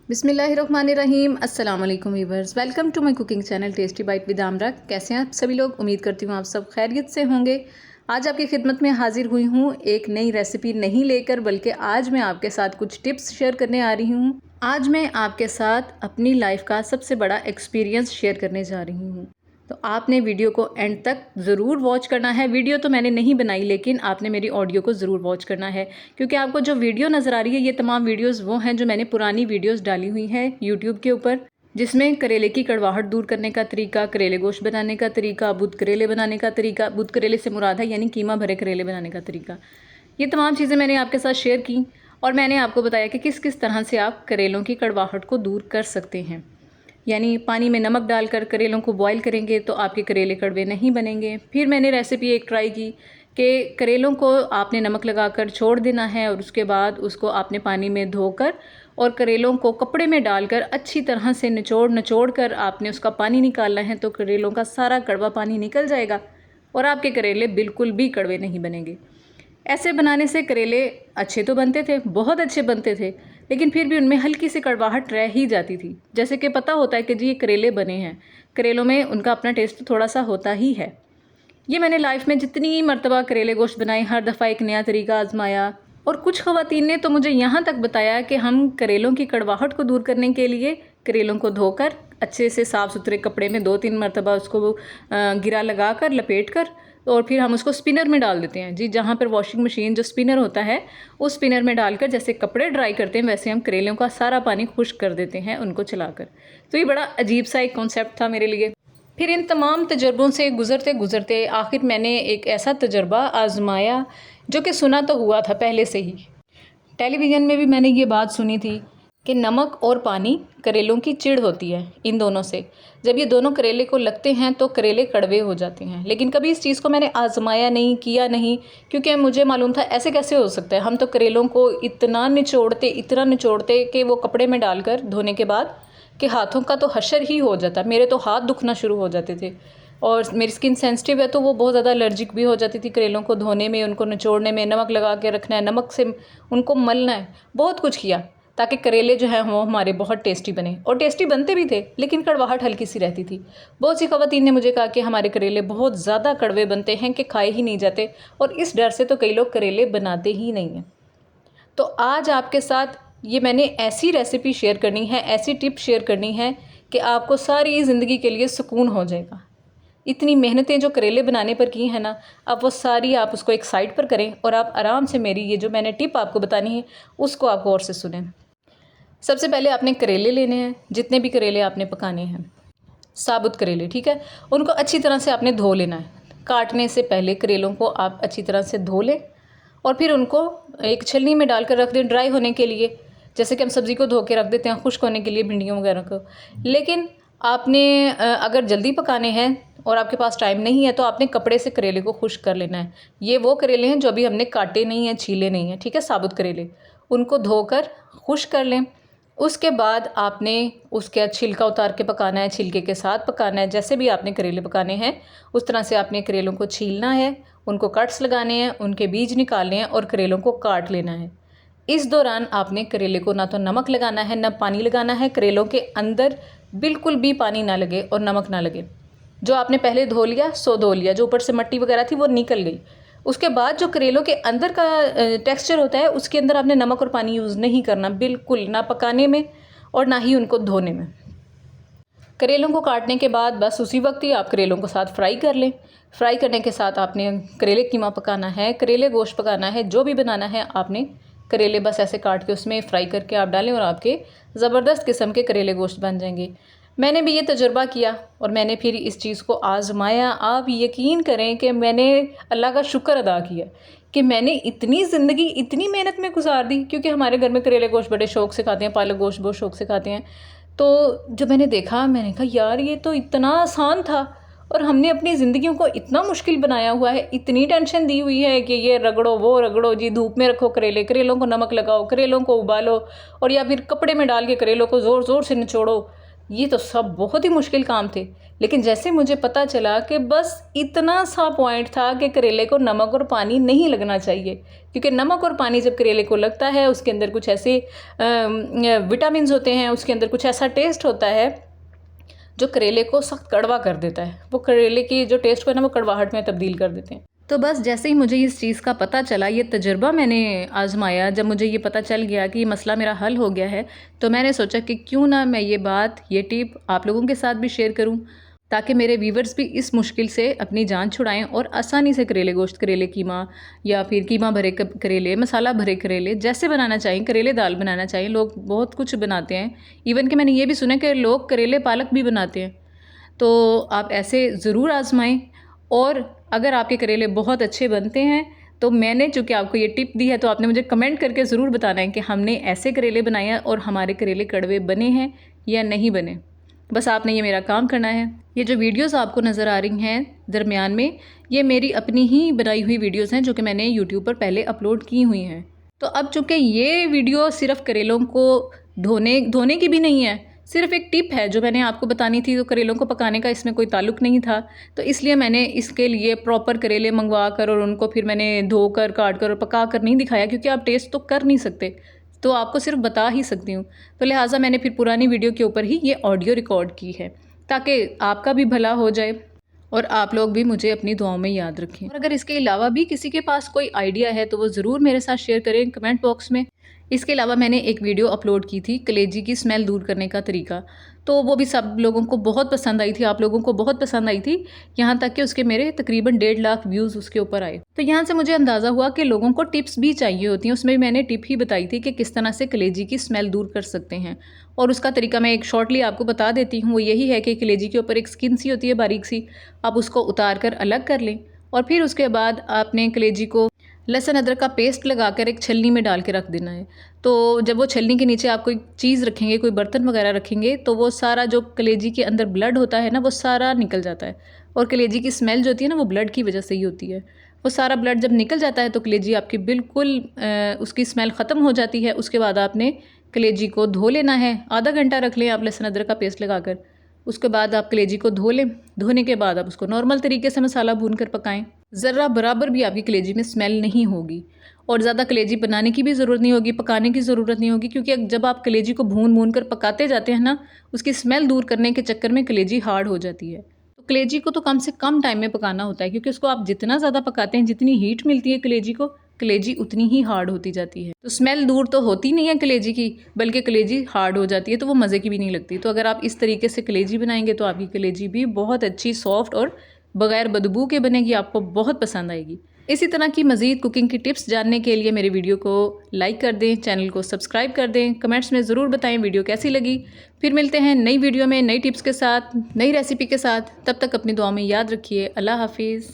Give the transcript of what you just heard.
बिस्मिल्लाहिर्रहमानिर्रहीम। अस्सलाम वालेकुम viewers, welcome to my cooking channel Tasty Bite with Amra. कैसे हैं आप सभी लोग? उम्मीद करती हूँ आप सब खैरियत से होंगे। आज आपकी खिदमत में हाजिर हुई हूँ एक नई रेसिपी नहीं लेकर, बल्कि आज मैं आपके साथ कुछ टिप्स शेयर करने आ रही हूँ। आज मैं आपके साथ अपनी लाइफ का सबसे बड़ा एक्सपीरियंस शेयर करने जा रही हूँ, तो आपने वीडियो को एंड तक ज़रूर वॉच करना है। वीडियो तो मैंने नहीं बनाई, लेकिन आपने मेरी ऑडियो को ज़रूर वॉच करना है, क्योंकि आपको जो वीडियो नज़र आ रही है ये तमाम वीडियोस वो हैं जो मैंने पुरानी वीडियोस डाली हुई हैं यूट्यूब के ऊपर, जिसमें करेले की कड़वाहट दूर करने का तरीका, करेले गोश्त बनाने का तरीका, बुध करेले बनाने का तरीका, बुध करेले से मुराद है यानी कीमा भरे करेले बनाने का तरीका, ये तमाम चीज़ें मैंने आपके साथ शेयर की। और मैंने आपको बताया कि किस किस तरह से आप करेलों की कड़वाहट को दूर कर सकते हैं। यानी पानी में नमक डालकर करेलों को बॉईल करेंगे तो आपके करेले कड़वे नहीं बनेंगे। फिर मैंने रेसिपी एक ट्राई की कि करेलों को आपने नमक लगाकर छोड़ देना है और उसके बाद उसको आपने पानी में धोकर और करेलों को कपड़े में डालकर अच्छी तरह से निचोड़ कर आपने उसका पानी निकालना है, तो करेलों का सारा कड़वा पानी निकल जाएगा और आपके करेले बिल्कुल भी कड़वे नहीं बनेंगे। ऐसे बनाने से करेले अच्छे तो बनते थे, बहुत अच्छे बनते थे, लेकिन फिर भी उनमें हल्की सी कड़वाहट रह ही जाती थी। जैसे कि पता होता है कि जी ये करेले बने हैं, करेलों में उनका अपना टेस्ट थोड़ा सा होता ही है। ये मैंने लाइफ में जितनी मर्तबा करेले गोश्त बनाए, हर दफ़ा एक नया तरीका आजमाया। और कुछ ख़वातीन ने तो मुझे यहाँ तक बताया कि हम करेलों की कड़वाहट को दूर करने के लिए करेलों को धोकर अच्छे से साफ़ सुथरे कपड़े में 2-3 मरतबा उसको गिरा लगा कर लपेट कर और फिर हम उसको स्पिनर में डाल देते हैं। जी, जहाँ पर वॉशिंग मशीन जो स्पिनर होता है उस स्पिनर में डालकर जैसे कपड़े ड्राई करते हैं वैसे हम करेलों का सारा पानी खुश्क कर देते हैं उनको चलाकर। तो ये बड़ा अजीब सा एक कॉन्सेप्ट था मेरे लिए। फिर इन तमाम तजर्बों से गुज़रते गुज़रते आखिर मैंने एक ऐसा तजर्बा आजमाया जो कि सुना तो हुआ था पहले से ही, टेलीविज़न में भी मैंने ये बात सुनी थी कि नमक और पानी करेलों की चिढ़ होती है। इन दोनों से जब ये दोनों करेले को लगते हैं तो करेले कड़वे हो जाते हैं। लेकिन कभी इस चीज़ को मैंने आजमाया नहीं, किया नहीं, क्योंकि मुझे मालूम था ऐसे कैसे हो सकता है। हम तो करेलों को इतना निचोड़ते कि वो कपड़े में डालकर धोने के बाद कि हाथों का तो हशर ही हो जाता। मेरे तो हाथ दुखना शुरू हो जाते थे और मेरी स्किन सेंसिटिव है तो वो बहुत ज़्यादा एलर्जिक भी हो जाती थी। करेलों को धोने में, उनको निचोड़ने में, नमक लगा के रखना है, नमक से उनको मलना है, बहुत कुछ किया ताकि करेले जो हैं वो हमारे बहुत टेस्टी बने। और टेस्टी बनते भी थे, लेकिन कड़वाहट हल्की सी रहती थी। बहुत सी ख़वातीन ने मुझे कहा कि हमारे करेले बहुत ज़्यादा कड़वे बनते हैं कि खाए ही नहीं जाते, और इस डर से तो कई लोग करेले बनाते ही नहीं हैं। तो आज आपके साथ ये मैंने ऐसी रेसिपी शेयर करनी है, ऐसी टिप शेयर करनी है कि आपको सारी ज़िंदगी के लिए सुकून हो जाएगा। इतनी मेहनतें जो करेले बनाने पर की हैं ना, अब वो सारी आप उसको एक साइड पर करें और आप आराम से मेरी ये जो मैंने टिप आपको बतानी है उसको आप गौर से सुनें। सबसे पहले आपने करेले लेने हैं, जितने भी करेले आपने पकाने हैं, साबुत करेले, ठीक है, उनको अच्छी तरह से आपने धो लेना है। काटने से पहले करेलों को आप अच्छी तरह से धो लें और फिर उनको एक छलनी में डालकर रख दें ड्राई होने के लिए, जैसे कि हम सब्ज़ी को धो के रख देते हैं खुश्क होने के लिए, भिंडियों वगैरह को। लेकिन आपने अगर जल्दी पकाने हैं और आपके पास टाइम नहीं है तो आपने कपड़े से करेले को खुश्क कर लेना है। ये वो करेले हैं जो अभी हमने काटे नहीं हैं, छीले नहीं हैं, ठीक है, साबुत करेले, उनको धोकर खुश्क कर लें। उसके बाद आपने उसके छिलका उतार के पकाना है, छिलके के साथ पकाना है। जैसे भी आपने करेले पकाने हैं उस तरह से आपने करेलों को छीलना है, उनको कट्स लगाने हैं, उनके बीज निकालने हैं और करेलों को काट लेना है। इस दौरान आपने करेले को ना तो नमक लगाना है ना पानी लगाना है। करेलों के अंदर बिल्कुल भी पानी ना लगे और नमक ना लगे। जो आपने पहले धो लिया सो धो लिया, जो ऊपर से मिट्टी वगैरह थी वो निकल गई। उसके बाद जो करेलों के अंदर का टेक्सचर होता है उसके अंदर आपने नमक और पानी यूज़ नहीं करना, बिल्कुल ना पकाने में और ना ही उनको धोने में। करेलों को काटने के बाद बस उसी वक्त ही आप करेलों को साथ फ्राई कर लें। फ्राई करने के साथ आपने करेले कीमा पकाना है, करेले गोश्त पकाना है, जो भी बनाना है आपने करेले बस ऐसे काट के उसमें फ्राई करके आप डालें और आपके ज़बरदस्त किस्म के करेले गोश्त बन जाएंगे। मैंने भी ये तजुर्बा किया और मैंने फिर इस चीज़ को आज़माया। आप यकीन करें कि मैंने अल्लाह का शुक्र अदा किया कि मैंने इतनी ज़िंदगी इतनी मेहनत में गुजार दी, क्योंकि हमारे घर में करेले गोश्त बड़े शौक़ से खाते हैं, पालक गोश्त बहुत शौक़ से खाते हैं। तो जब मैंने देखा मैंने कहा यार ये तो इतना आसान था और हमने अपनी ज़िंदगियों को इतना मुश्किल बनाया हुआ है। इतनी टेंशन दी हुई है कि ये रगड़ो वो रगड़ो, जी धूप में रखो करेले, करेलों को नमक लगाओ, करेलों को उबालो और या फिर कपड़े में डाल के करेलों को ज़ोर ज़ोर से निचोड़ो ये तो सब बहुत ही मुश्किल काम थे। लेकिन जैसे मुझे पता चला कि बस इतना सा पॉइंट था कि करेले को नमक और पानी नहीं लगना चाहिए, क्योंकि नमक और पानी जब करेले को लगता है उसके अंदर कुछ ऐसे विटामिन्स होते हैं, उसके अंदर कुछ ऐसा टेस्ट होता है जो करेले को सख्त कड़वा कर देता है। वो करेले की जो टेस्ट को है ना, वो कड़वाहट में तब्दील कर देते हैं। तो बस जैसे ही मुझे इस चीज़ का पता चला, ये तजुर्बा मैंने आजमाया, जब मुझे ये पता चल गया कि ये मसला मेरा हल हो गया है, तो मैंने सोचा कि क्यों ना मैं ये बात, ये टिप आप लोगों के साथ भी शेयर करूं, ताकि मेरे व्यूवर्स भी इस मुश्किल से अपनी जान छुड़ाएं और आसानी से करेले गोश्त, करेले कीमा या फिर कीमा भरे करेले, मसाला भरे करेले, जैसे बनाना चाहिए, करेले दाल बनाना चाहिए। लोग बहुत कुछ बनाते हैं, इवन कि मैंने ये भी सुना कि लोग करेले पालक भी बनाते हैं। तो आप ऐसे ज़रूर आजमाएं, और अगर आपके करेले बहुत अच्छे बनते हैं तो मैंने चूँकि आपको ये टिप दी है, तो आपने मुझे कमेंट करके ज़रूर बताना है कि हमने ऐसे करेले बनाए हैं और हमारे करेले कड़वे बने हैं या नहीं बने। बस आपने ये मेरा काम करना है। ये जो वीडियोस आपको नज़र आ रही हैं दरमियान में, ये मेरी अपनी ही बनाई हुई वीडियोस हैं जो कि मैंने यूट्यूब पर पहले अपलोड की हुई हैं। तो अब चूँकि ये वीडियो सिर्फ करेलों को धोने की भी नहीं है, सिर्फ एक टिप है जो मैंने आपको बतानी थी, तो करेलों को पकाने का इसमें कोई ताल्लुक़ नहीं था। तो इसलिए मैंने इसके लिए प्रॉपर करेले मंगवा कर और उनको फिर मैंने धोकर, काट कर और पका कर नहीं दिखाया, क्योंकि आप टेस्ट तो कर नहीं सकते, तो आपको सिर्फ बता ही सकती हूँ। तो लिहाजा मैंने फिर पुरानी वीडियो के ऊपर ही ये ऑडियो रिकॉर्ड की है, ताकि आपका भी भला हो जाए और आप लोग भी मुझे अपनी दुआओं में याद रखें। और अगर इसके अलावा भी किसी के पास कोई आइडिया है तो वो ज़रूर मेरे साथ शेयर करें कमेंट बॉक्स में। इसके अलावा मैंने एक वीडियो अपलोड की थी कलेजी की स्मेल दूर करने का तरीका, तो वो भी सब लोगों को बहुत पसंद आई थी, आप लोगों को बहुत पसंद आई थी, यहाँ तक कि उसके मेरे तकरीबन 1.5 लाख व्यूज़ उसके ऊपर आए। तो यहाँ से मुझे अंदाज़ा हुआ कि लोगों को टिप्स भी चाहिए होती हैं। उसमें भी मैंने टिप ही बताई थी कि किस तरह से कलेजी की स्मेल दूर कर सकते हैं, और उसका तरीका मैं एक शॉर्टली आपको बता देती हूँ। वो यही है कि कलेजी के ऊपर एक स्किन सी होती है बारीक सी, आप उसको उतार कर अलग कर लें, और फिर उसके बाद आपने कलेजी को लहसुन अदरक का पेस्ट लगाकर एक छलनी में डाल के रख देना है। तो जब वो छलनी के नीचे आप कोई चीज़ रखेंगे, कोई बर्तन वगैरह रखेंगे, तो वो सारा जो कलेजी के अंदर ब्लड होता है ना, वो सारा निकल जाता है। और कलेजी की स्मेल जो होती है ना, वो ब्लड की वजह से ही होती है। वो सारा ब्लड जब निकल जाता है तो कलेजी आपकी बिल्कुल उसकी स्मेल ख़त्म हो जाती है। उसके बाद आपने कलेजी को धो लेना है, आधा घंटा रख लें आप लहसुन अदरक का पेस्ट लगाकर। उसके बाद आप कलेजी को धो लें, धोने के बाद आप उसको नॉर्मल तरीके से मसाला भून कर पकाएं। ज़रा बराबर भी आपकी कलेजी में स्मेल नहीं होगी, और ज़्यादा कलेजी बनाने की भी ज़रूरत नहीं होगी, पकाने की ज़रूरत नहीं होगी, क्योंकि जब आप कलेजी को भून कर पकाते जाते हैं ना, उसकी स्मेल दूर करने के चक्कर में कलेजी हार्ड हो जाती है। तो कलेजी को तो कम से कम टाइम में पकाना होता है, क्योंकि उसको आप जितना ज़्यादा पकाते हैं, जितनी हीट मिलती है कलेजी को, कलेजी उतनी ही हार्ड होती जाती है। तो स्मेल दूर तो होती नहीं है कलेजी की, बल्कि कलेजी हार्ड हो जाती है, तो वो मज़े की भी नहीं लगती। तो अगर आप इस तरीके से कलेजी बनाएंगे तो आपकी कलेजी भी बहुत अच्छी, सॉफ्ट और बग़ैर बदबू के बनेगी, आपको बहुत पसंद आएगी। इसी तरह की मज़ीद कुकिंग की टिप्स जानने के लिए मेरे वीडियो को लाइक कर दें, चैनल को सब्सक्राइब कर दें, कमेंट्स में ज़रूर बताएं वीडियो कैसी लगी। फिर मिलते हैं नई वीडियो में, नई टिप्स के साथ, नई रेसिपी के साथ। तब तक अपनी दुआ में याद रखिए। अल्लाह हाफिज़।